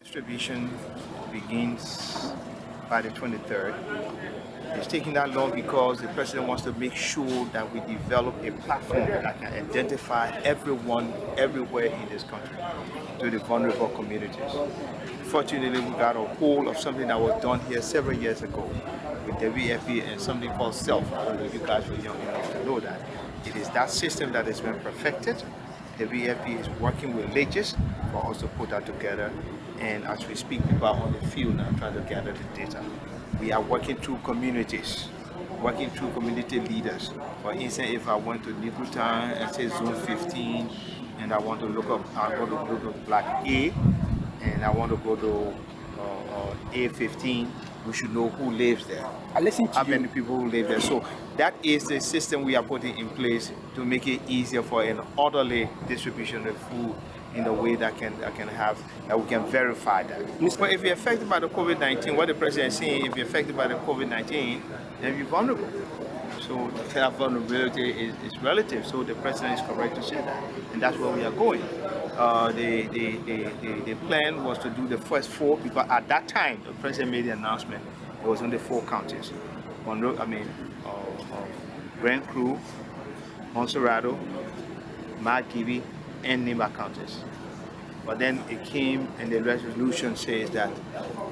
Distribution begins by the 23rd. It's taking that long because the president wants to make sure that we develop a platform that can identify everyone everywhere in this country to the vulnerable communities. Fortunately, we got a hold of something that was done here several years ago with WFP and something called SELF. I don't know if you guys were young enough to know that. It is that system that has been perfected. The WFP is working with legislation for us to put that together. And as we speak, people are on the field now trying to gather the data. We are working through communities, working through community leaders. For instance, if I went to Nicotown and say Zone 15, and I want to look up, I want to look up Block A, and I want to go to A15, we should know who lives there. I listen to how many people who live there. So that is the system we are putting in place to make it easier for an orderly distribution of food in a way that we can verify that. But if you're affected by the COVID-19, what the president is saying, if you're affected by the COVID-19, then you're vulnerable. So that vulnerability is relative. So the president is correct to say that, and that's where we are going. The plan was to do the first 4 because at that time the president made the announcement. It was only 4 counties: Grand Crew, Monserrato, Margibi, and Nimba counties. But then it came and the resolution says that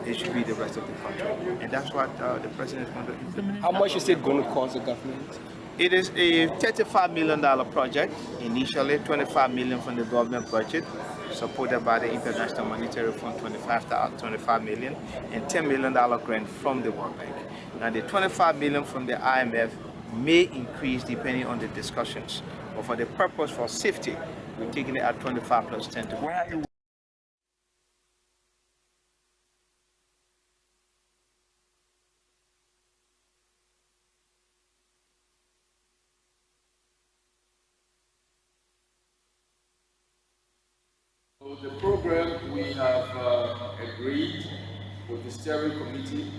it should be the rest of the country. And that's what the president is going to implement. How much is it going to cost the government? It is a $35 million project initially, $25 million from the government budget, supported by the International Monetary Fund, $25 million, and $10 million grant from the World Bank. Now the $25 million from the IMF may increase depending on the discussions, but for the purpose for safety, we're taking it at 25 plus 10 to 1. So the program we have agreed with the steering committee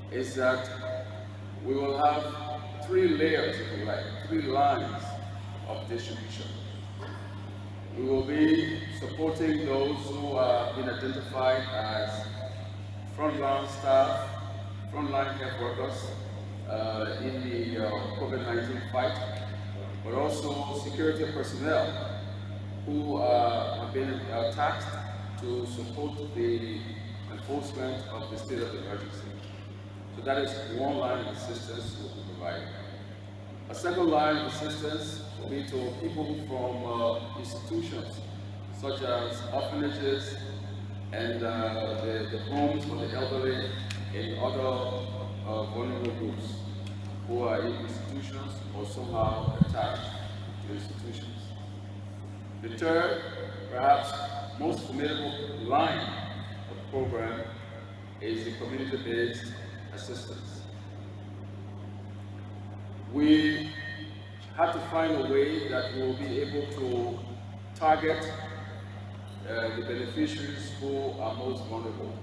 is that we will have 3 layers, if you like, 3 lines of distribution. We will be supporting those who have been identified as frontline staff, frontline health workers in the COVID-19 fight, but also security personnel who have been tasked to support the enforcement of the state of emergency. So that is one line of assistance we will provide. A second line of assistance will be to people from institutions such as orphanages and the homes for the elderly and other vulnerable groups who are in institutions or somehow attached to institutions. The third, perhaps most formidable line of the program is the community-based assistance. We have to find a way that we will be able to target the beneficiaries who are most vulnerable.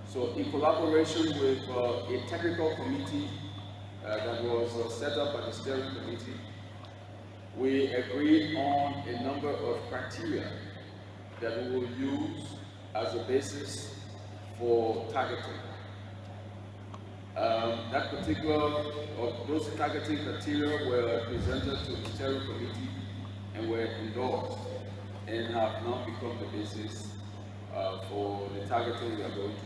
So in collaboration with a technical committee that was set up by the steering committee, we agreed on a number of criteria that we will use as a basis for targeting. Those targeting criteria were presented to the steering committee and were endorsed and have now become the basis for the targeting we are going to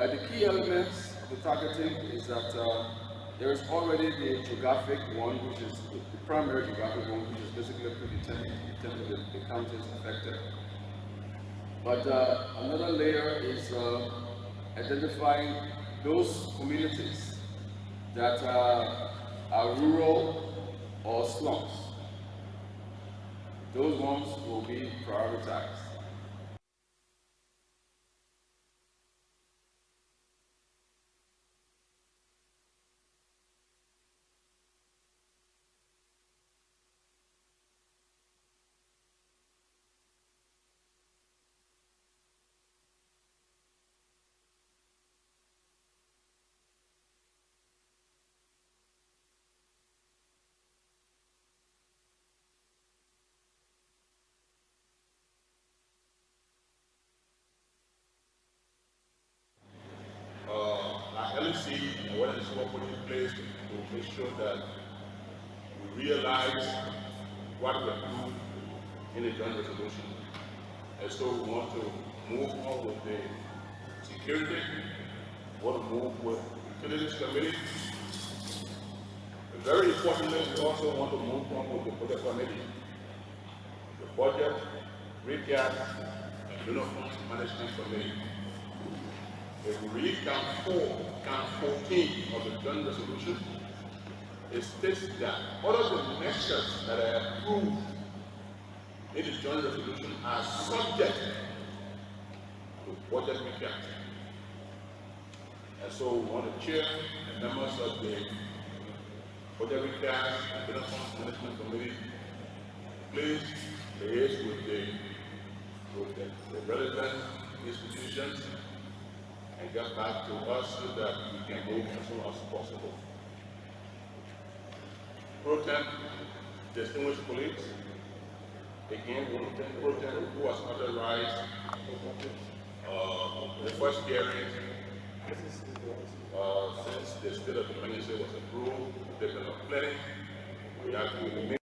do. The key elements of the targeting is that there is already the geographic one, which is the primary geographic one, which is basically predetermined in terms of the counties affected. But another layer is identifying those communities that are rural or slums. Those ones will be prioritized. LNC and what is put in place to make sure that we realize what we're doing in the joint resolution. And so we want to move on with the security, we want to move with the utilities committee. And very importantly, we also want to move on with the budget committee. The budget, recap, and uniforms management committee. If we read count 14 of the joint resolution, it states that all of the measures that are approved in the joint resolution are subject to budget recap. And so we want to chair the members of the budget recap and uniforms management committee, please liaise with the relevant institutions and get back to us so that we can move as soon as possible. Pro Tem, distinguished colleagues, again, we want to thank Pro Tem who has authorized the first hearing since the state of emergency was approved. They've been planning. We have to remain.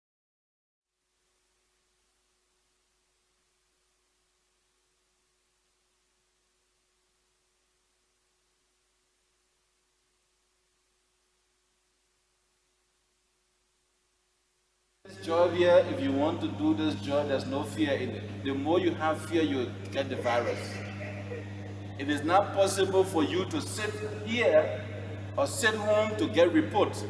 Job here, if you want to do this job, there's no fear in it. The more you have fear, you get the virus. It is not possible for you to sit here or sit home to get reports.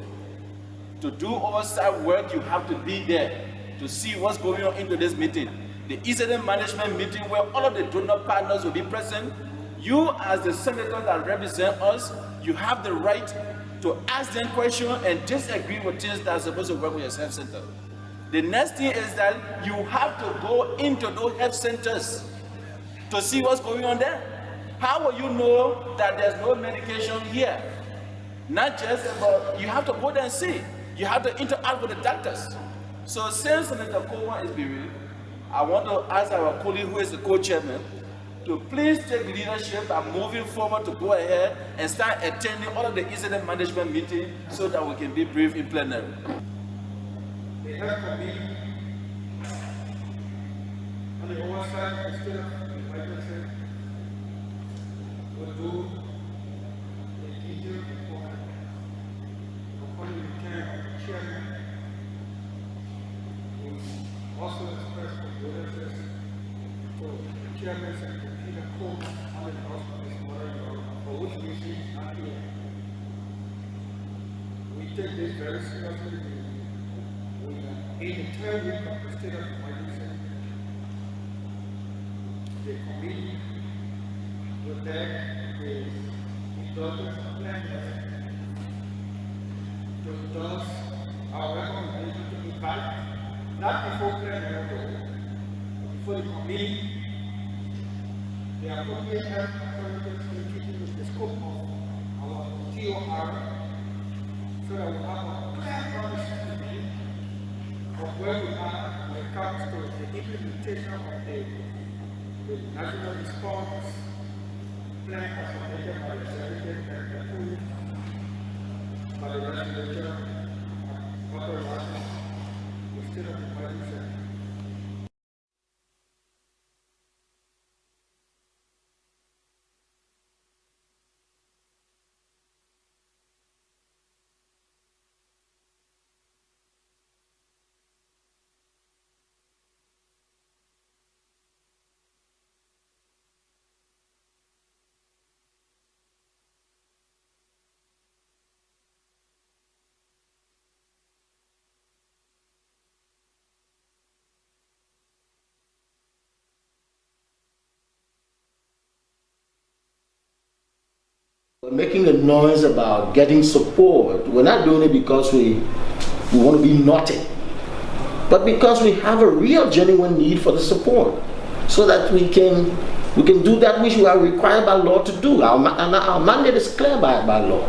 To do oversight work, you have to be there to see what's going on into this meeting. The incident management meeting where all of the donor partners will be present. You as the senator that represent us, you have the right to ask them questions and disagree with things that are supposed to work with your self-center. The next thing is that you have to go into those health centers to see what's going on there. How will you know that there's no medication here? Not just about, you have to go there and see. You have to interact with the doctors. So since Senator Coleman is bereaved, I want to ask our colleague who is the co-chairman to please take leadership and moving forward to go ahead and start attending all of the incident management meetings so that we can be briefed in plenary. The health committee, on the oversight of the state of emergency, will do a detailed report upon the return of the chairman, who also expressed condolences to the chairman and Peter Coleman on the loss of his mother, for which reason he is not here. We take this very seriously. In the third week of the state of emergency, the committee will beg the indulgence of planners to endorse our recommendation to invite, not before plenary, but before the committee, the appropriate health authorities to keep with the scope of our TOR, so that we have a clear understanding of where we are when it comes to the implementation of the national response plan as submitted by the Secretary and approved by the legislature authorizing the state of emergency. We're making a noise about getting support. We're not doing it because we want to be naughty, but because we have a real genuine need for the support, so that we can do that which we are required by law to do. Our mandate is clear by law.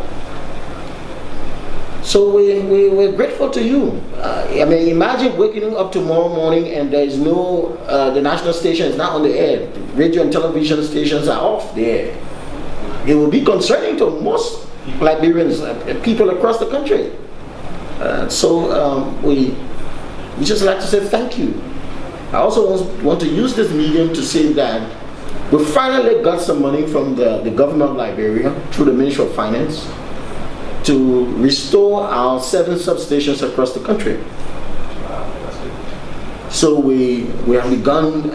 So we're grateful to you. I mean, imagine waking up tomorrow morning and there is no, the national station is not on the air. Radio and television stations are off the air. It will be concerning to most Liberians, people across the country. We just like to say thank you. I also want to use this medium to say that we finally got some money from the government of Liberia through the Ministry of Finance to restore our 7 substations across the country. So we have begun,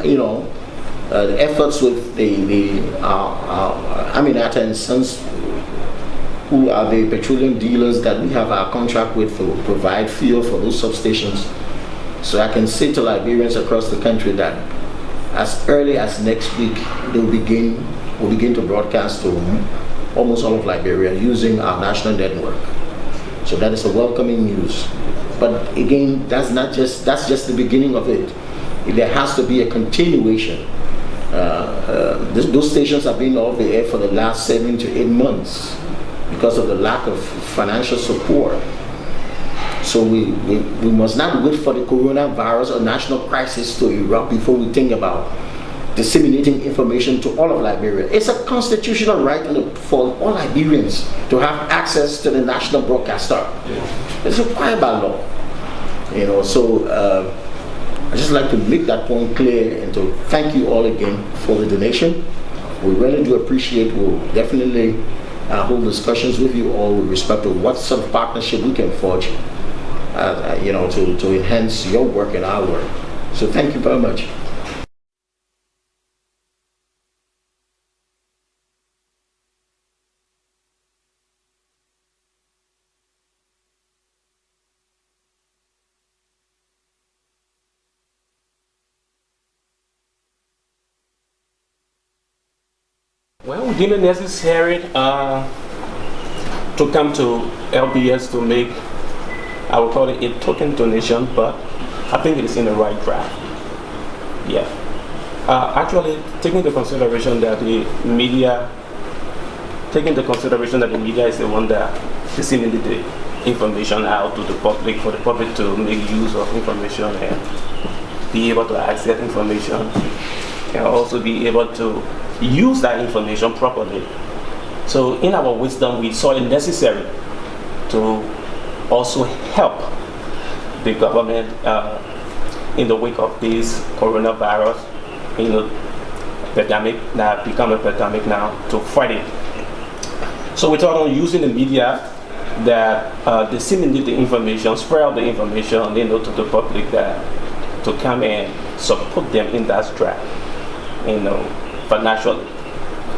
the efforts with Aminata and Sons, who are the petroleum dealers that we have our contract with to provide fuel for those substations. So I can say to Liberians across the country that as early as next week, we'll begin to broadcast to almost all of Liberia using our national network. So that is a welcoming news. But again, that's just the beginning of it. There has to be a continuation. Those stations have been off the air for the last 7 to 8 months because of the lack of financial support. So we must not wait for the coronavirus or national crisis to erupt before we think about disseminating information to all of Liberia. It's a constitutional right for all Liberians to have access to the national broadcaster. It's required by law. I'd just like to make that point clear and to thank you all again for the donation. We really do appreciate. We'll definitely hold discussions with you all with respect to what sort of partnership we can forge, to enhance your work and our work. So thank you very much. Well, we deem it necessary to come to LBS to make, I would call it a token donation, but I think it is in the right draft. Yeah. Actually, taking into consideration that the media is the one that disseminated the information out to the public, for the public to make use of information and be able to access information and also be able to use that information properly. So in our wisdom, we saw it necessary to also help the government in the wake of this coronavirus, pandemic that become a pandemic now, to fight it. So we thought on using the media that disseminate the information, spread the information, to the public, that to come and support them in that strive, financially.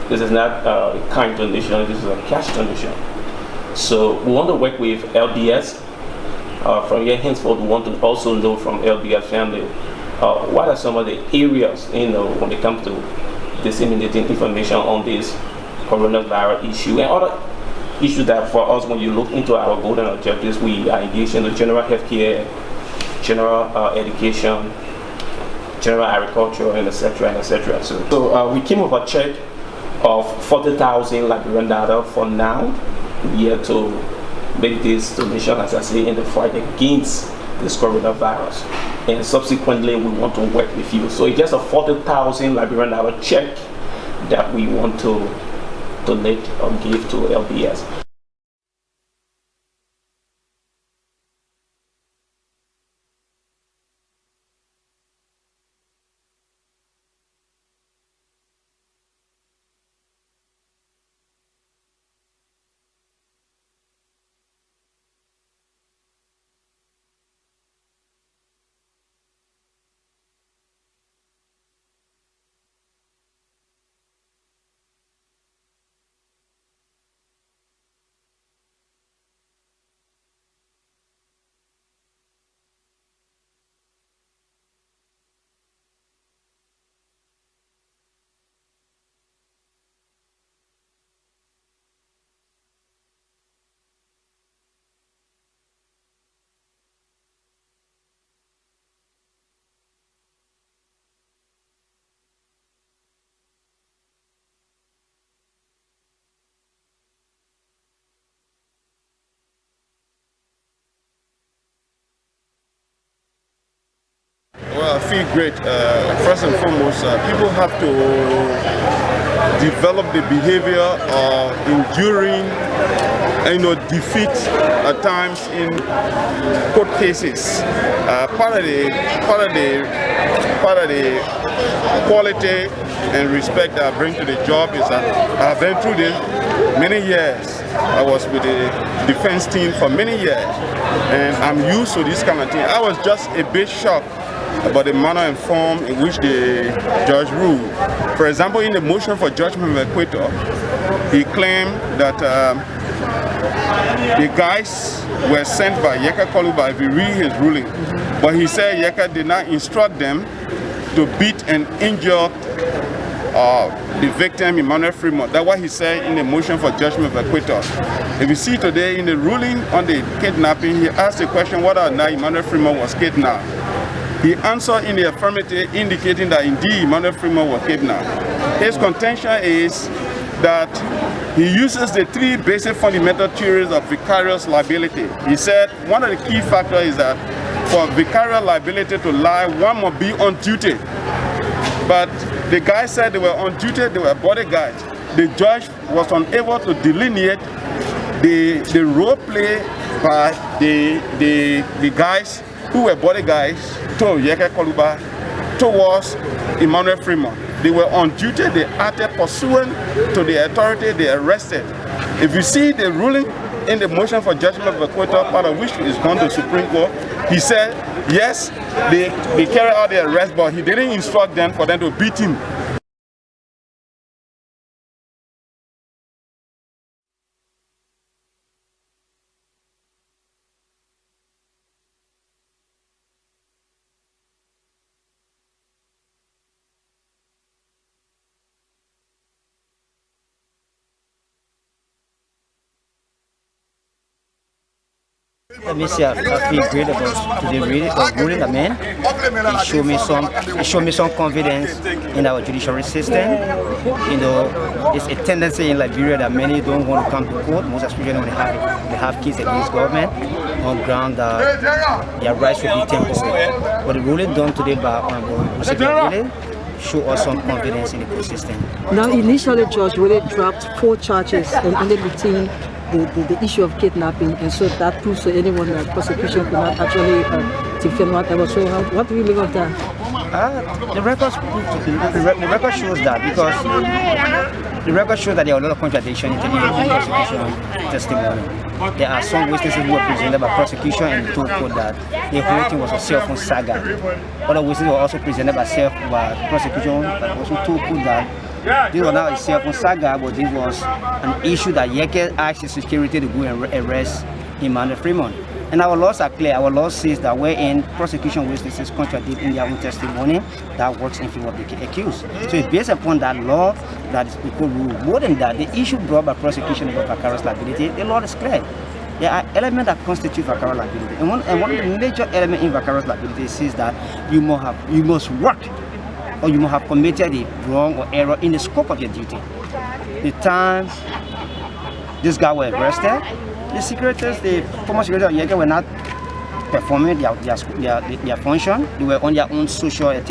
This is not a kind donation, this is a cash donation. So we want to work with LBS. From here henceforth, we want to also know from LBS family what are some of the areas, when it comes to disseminating information on this coronavirus issue and other issues that for us, when you look into our golden objectives, we are engaged in the general healthcare, general education, general agriculture, and etc. So we came with a check of 40,000 Liberian dollar for now. We have to make this donation, as I say, in the fight against this coronavirus. And subsequently, we want to work with you. So it's just a 40,000 Liberian dollar check that we want to donate or give to LBS. Well, I feel great. First and foremost, people have to develop the behavior of enduring, defeat at times in court cases. Part of the quality and respect that I bring to the job is that I've been through this many years. I was with the defense team for many years, and I'm used to this kind of thing. I was just a bit shocked about the manner and form in which the judge ruled. For example, in the motion for judgment of acquittal, he claimed that the guys were sent by Yeka Koluba if you read his ruling. But he said Yeka did not instruct them to beat and injure the victim, Emmanuel Fremont. That's what he said in the motion for judgment of acquittal. If you see today in the ruling on the kidnapping, he asked the question whether or not Emmanuel Fremont was kidnapped. He answered in the affirmative, indicating that indeed Emmanuel Fremont was kidnapped. His contention is that he uses the three basic fundamental theories of vicarious liability. He said one of the key factors is that for vicarious liability to lie, one must be on duty. But the guy said they were on duty, they were bodyguards. The judge was unable to delineate the role play by the guys who were bodyguards to Yeka Koluba towards Emmanuel Fremont. They were on duty, they acted pursuant to the authority they arrested. If you see the ruling in the motion for judgment of acquittal, part of which is gone to Supreme Court, he said, yes, they carried out the arrest, but he didn't instruct them for them to beat him. Let me say, I feel great about today ruling. I mean, it showed me some confidence in our judiciary system. You know, it's a tendency in Liberia that many don't want to come to court, most especially when they have cases against government on ground that their rights will be tempered. But the ruling done today by Willie show us some confidence in the court system. Now, initially, Judge Willie dropped 4 charges and only retained the issue of kidnapping, and so that proves to anyone that prosecution could not actually defend whatever. So what do you make of that? The record shows that, because the record shows that there are a lot of contradictions in the prosecution testimony. There are some witnesses who were presented by prosecution and told court that the whole thing was a cell phone saga. Other witnesses were also presented by prosecution that also told court that this was not a cell phone saga, but this was an issue that Yeke asked his security to go and arrest Emmanuel Fremont. And our laws are clear. Our law says that wherein prosecution witnesses contradict in their own testimony, that works in favor of the accused. So it's based upon that law that is the court rule. More than that, the issue brought by prosecution about vicarious liability, the law is clear. There are elements that constitute vicarious liability. And one of the major elements in vicarious liability says that you must work, or you must have committed a wrong or error in the scope of your duty. The time this guy was arrested, the former secretaries of Yeke were not performing their function. They were on their own social activity.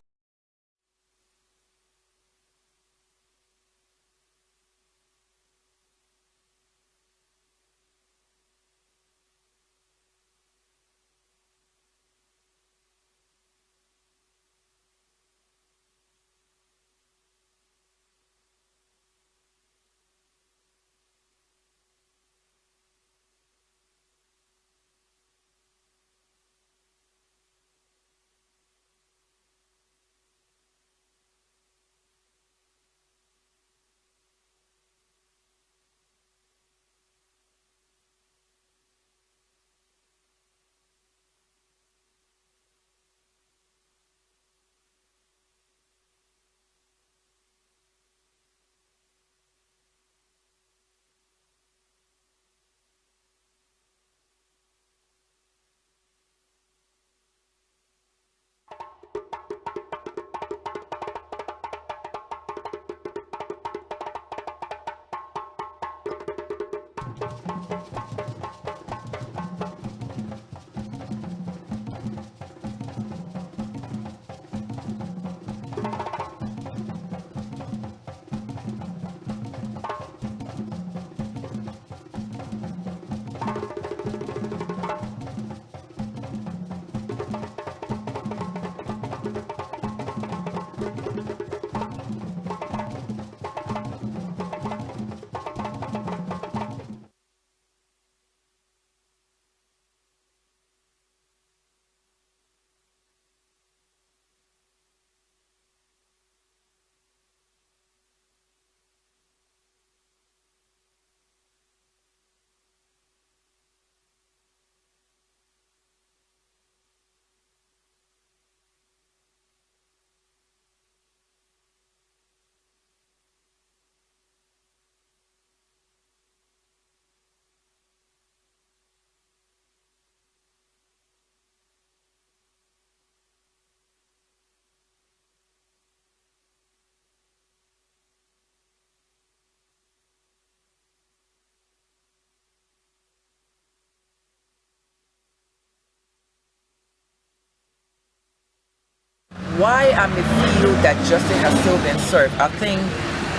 Why I may feel that justice has still been served, I think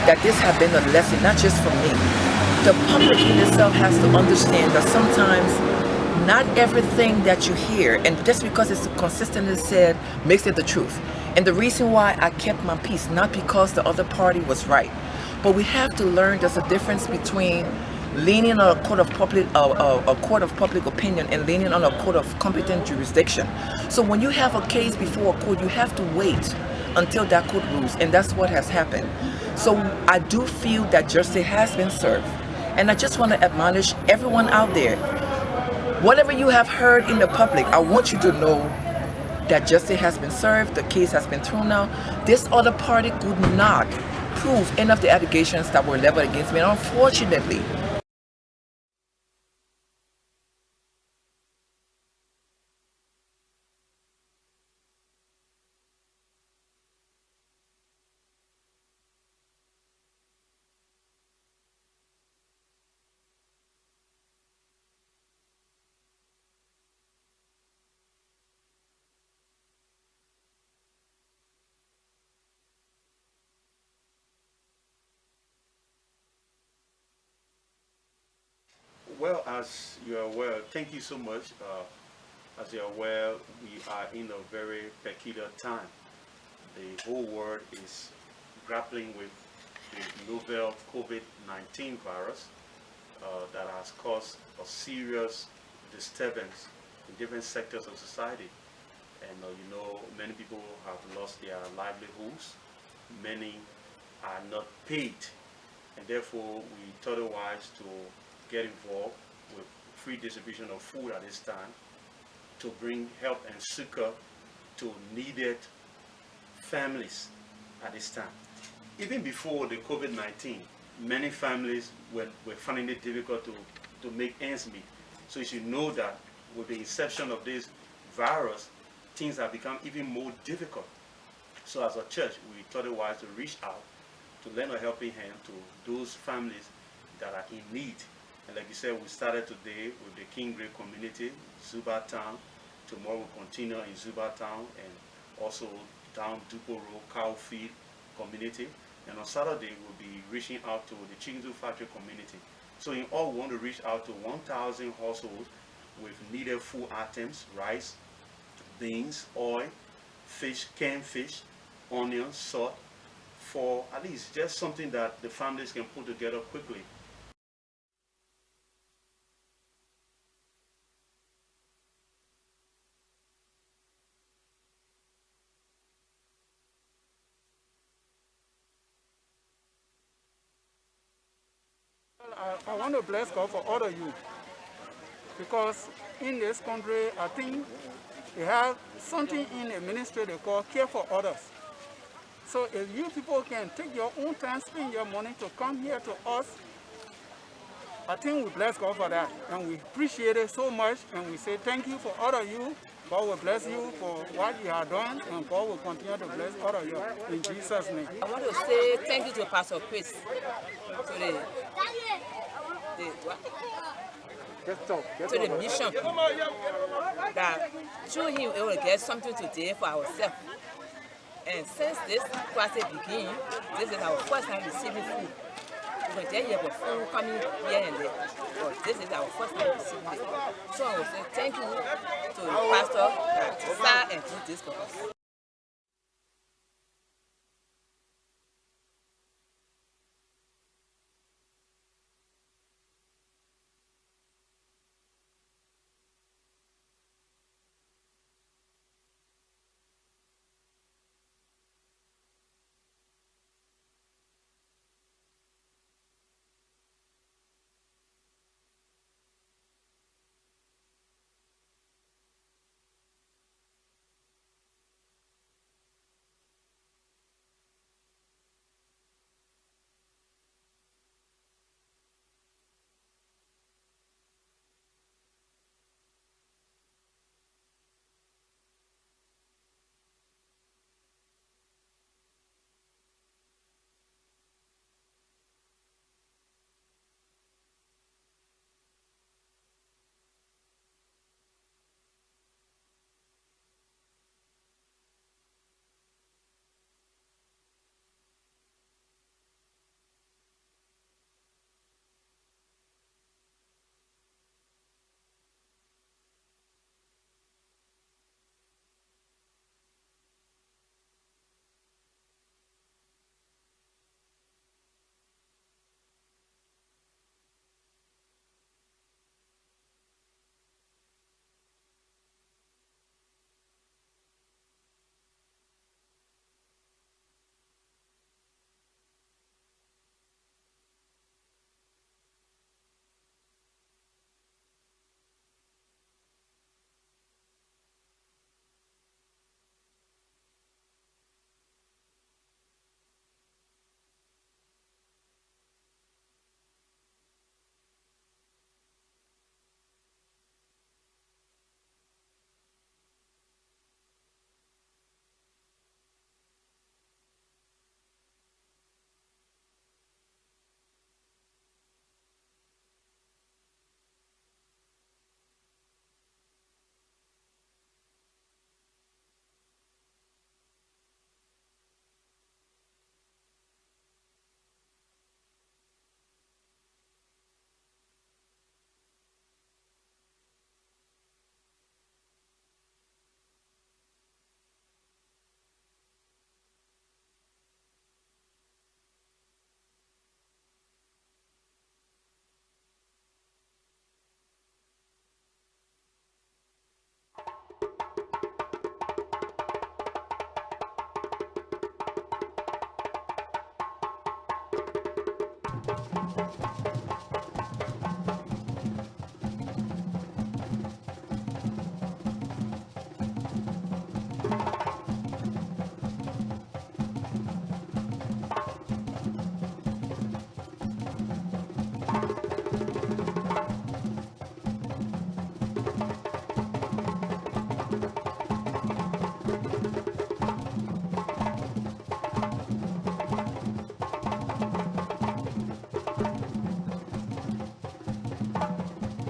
that this has been a lesson, not just for me. The public in itself has to understand that sometimes not everything that you hear, and just because it's consistently said, makes it the truth. And the reason why I kept my peace, not because the other party was right, but we have to learn there's a difference between leaning on a court of public opinion and leaning on a court of competent jurisdiction. So when you have a case before a court, you have to wait until that court rules, and that's what has happened. So I do feel that justice has been served, and I just want to admonish everyone out there, whatever you have heard in the public, I want you to know that justice has been served, the case has been thrown out. This other party could not prove any of the allegations that were leveled against me, and unfortunately, as you're aware, thank you so much. As you're aware, we are in a very peculiar time. The whole world is grappling with the novel COVID-19 virus that has caused a serious disturbance in different sectors of society. And you know, many people have lost their livelihoods. Many are not paid. And therefore, we thought it wise to get involved with free distribution of food at this time to bring help and succor to needed families at this time. Even before the COVID-19, many families were finding it difficult to make ends meet. So you should know that with the inception of this virus, things have become even more difficult. So as a church, we thought it wise to reach out to lend a helping hand to those families that are in need. And like you said, we started today with the King Gray community, Zuba Town. Tomorrow we'll continue in Zuba Town and also down Dupo Road, Cowfield community. And on Saturday, we'll be reaching out to the Chicken Factory community. So in all, we want to reach out to 1,000 households with needed food items, rice, beans, oil, fish, canned fish, onions, salt, for at least just something that the families can put together quickly. I want to bless God for all of you, because in this country, I think they have something in the ministry they call care for others. So if you people can take your own time, spend your money to come here to us, I think we bless God for that. And we appreciate it so much, and we say thank you for all of you. God will bless you for what you have done, and God will continue to bless all of you. In Jesus' name. I want to say thank you to Pastor Chris, to the mission, that through him we will get something today for ourselves. And since this process began, this is our first time receiving food. We can hear about food coming here and there, but this is our first time receiving it. So I will say thank you to the pastor that sat and did this for us.